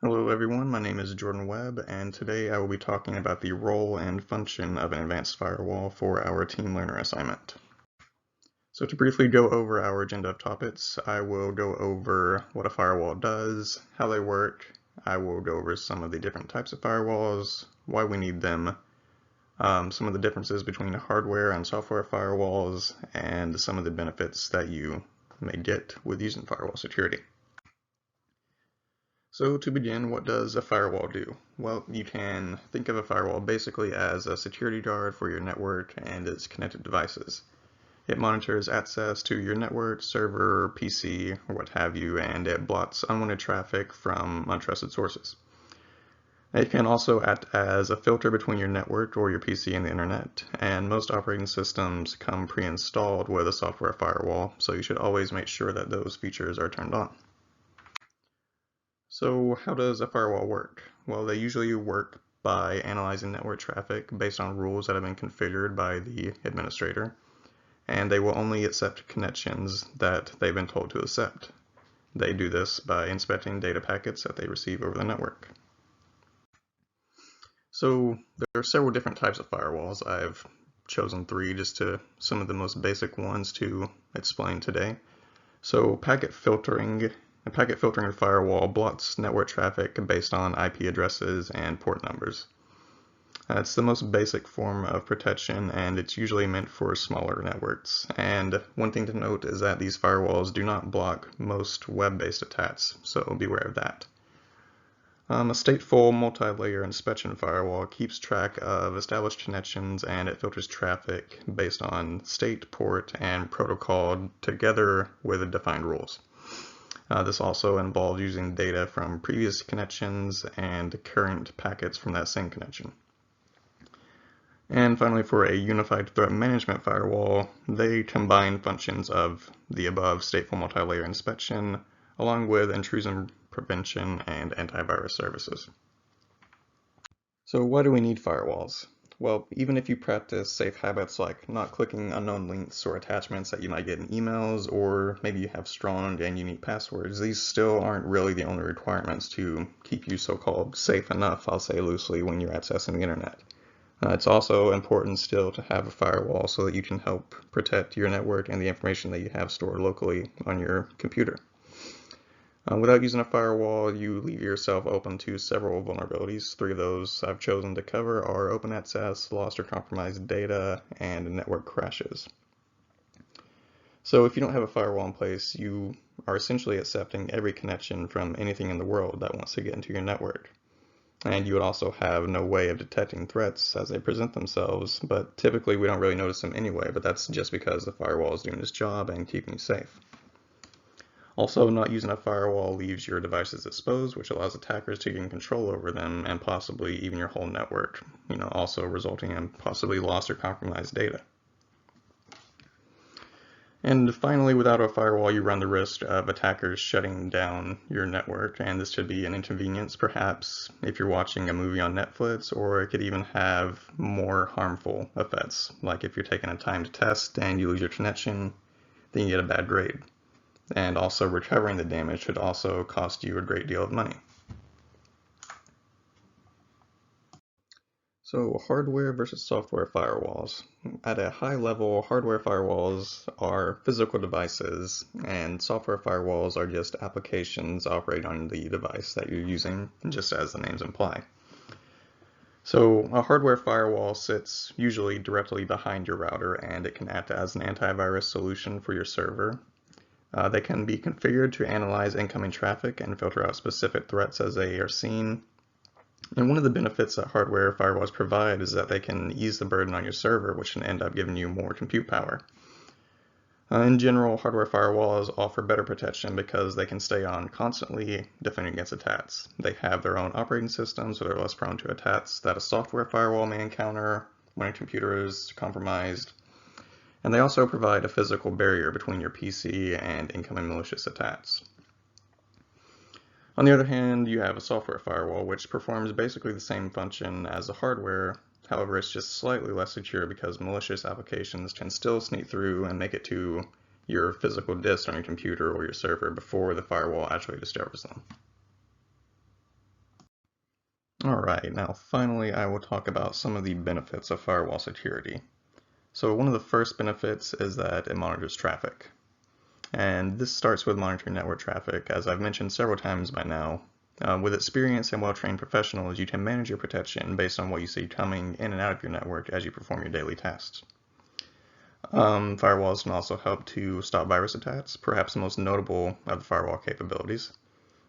Hello everyone, my name is Jordan Webb, and today I will be talking about the role and function of an advanced firewall for our Team Learner assignment. So to briefly go over our agenda of topics, I will go over what a firewall does, how they work, I will go over some of the different types of firewalls, why we need them, some of the differences between hardware and software firewalls, and some of the benefits that you may get with using firewall security. So to begin, what does a firewall do? Well, you can think of a firewall basically as a security guard for your network and its connected devices. It monitors access to your network, server, PC, or what have you, and it blocks unwanted traffic from untrusted sources. It can also act as a filter between your network or your PC and the internet, and most operating systems come pre-installed with a software firewall, so you should always make sure that those features are turned on. So how does a firewall work? Well, they usually work by analyzing network traffic based on rules that have been configured by the administrator, and they will only accept connections that they've been told to accept. They do this by inspecting data packets that they receive over the network. So there are several different types of firewalls. I've chosen three, just to some of the most basic ones to explain today. So a packet filtering firewall blocks network traffic based on IP addresses and port numbers. It's the most basic form of protection, and it's usually meant for smaller networks. And one thing to note is that these firewalls do not block most web-based attacks, so beware of that. A stateful multi-layer inspection firewall keeps track of established connections, and it filters traffic based on state, port, and protocol together with defined rules. This also involves using data from previous connections and current packets from that same connection. And finally, for a unified threat management firewall, they combine functions of the above stateful multi-layer inspection along with intrusion prevention and antivirus services. So why do we need firewalls? Well, even if you practice safe habits like not clicking unknown links or attachments that you might get in emails, or maybe you have strong and unique passwords, these still aren't really the only requirements to keep you so-called safe enough, I'll say loosely, when you're accessing the internet. It's also important still to have a firewall so that you can help protect your network and the information that you have stored locally on your computer. Without using a firewall, you leave yourself open to several vulnerabilities. Three of those I've chosen to cover are open access, lost or compromised data, and network crashes. So if you don't have a firewall in place, you are essentially accepting every connection from anything in the world that wants to get into your network. And you would also have no way of detecting threats as they present themselves, but typically we don't really notice them anyway, but that's just because the firewall is doing its job and keeping you safe. Also, not using a firewall leaves your devices exposed, which allows attackers to gain control over them and possibly even your whole network, also resulting in possibly lost or compromised data. And finally, without a firewall, you run the risk of attackers shutting down your network, and this could be an inconvenience perhaps if you're watching a movie on Netflix, or it could even have more harmful effects, like if you're taking a timed test and you lose your connection, then you get a bad grade. And also recovering the damage could also cost you a great deal of money. So hardware versus software firewalls. At a high level, hardware firewalls are physical devices, and software firewalls are just applications operating on the device that you're using, just as the names imply. So a hardware firewall sits usually directly behind your router, and it can act as an antivirus solution for your server. They can be configured to analyze incoming traffic and filter out specific threats as they are seen. And one of the benefits that hardware firewalls provide is that they can ease the burden on your server, which can end up giving you more compute power. In general, hardware firewalls offer better protection because they can stay on constantly defending against attacks. They have their own operating system, so they're less prone to attacks that a software firewall may encounter when a computer is compromised. And they also provide a physical barrier between your PC and incoming malicious attacks. On the other hand, you have a software firewall, which performs basically the same function as the hardware. However, it's just slightly less secure because malicious applications can still sneak through and make it to your physical disk on your computer or your server before the firewall actually discovers them. Alright, now finally I will talk about some of the benefits of firewall security. So one of the first benefits is that it monitors traffic. And this starts with monitoring network traffic, as I've mentioned several times by now. With experienced and well-trained professionals, you can manage your protection based on what you see coming in and out of your network as you perform your daily tasks. Firewalls can also help to stop virus attacks, perhaps the most notable of the firewall capabilities.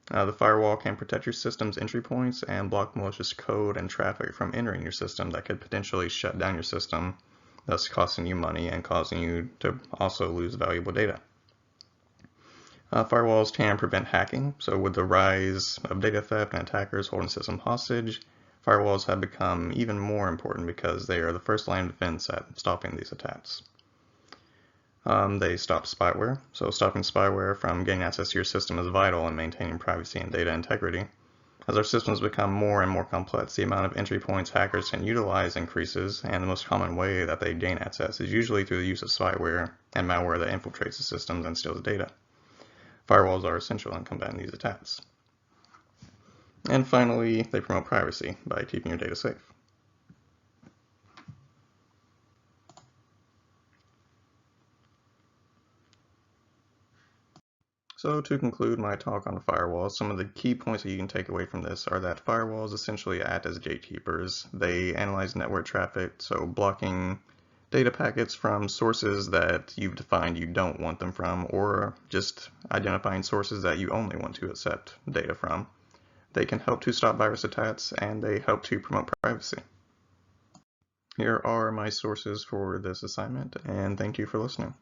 The firewall can protect your system's entry points and block malicious code and traffic from entering your system that could potentially shut down your system, thus costing you money and causing you to also lose valuable data. Firewalls can prevent hacking, so with the rise of data theft and attackers holding systems hostage, firewalls have become even more important because they are the first line of defense at stopping these attacks. They stop spyware, so stopping spyware from getting access to your system is vital in maintaining privacy and data integrity. As our systems become more and more complex, the amount of entry points hackers can utilize increases, and the most common way that they gain access is usually through the use of spyware and malware that infiltrates the systems and steals data. Firewalls are essential in combating these attacks. And finally, they promote privacy by keeping your data safe. So to conclude my talk on firewalls, some of the key points that you can take away from this are that firewalls essentially act as gatekeepers. They analyze network traffic, so blocking data packets from sources that you've defined you don't want them from, or just identifying sources that you only want to accept data from. They can help to stop virus attacks, and they help to promote privacy. Here are my sources for this assignment, and thank you for listening.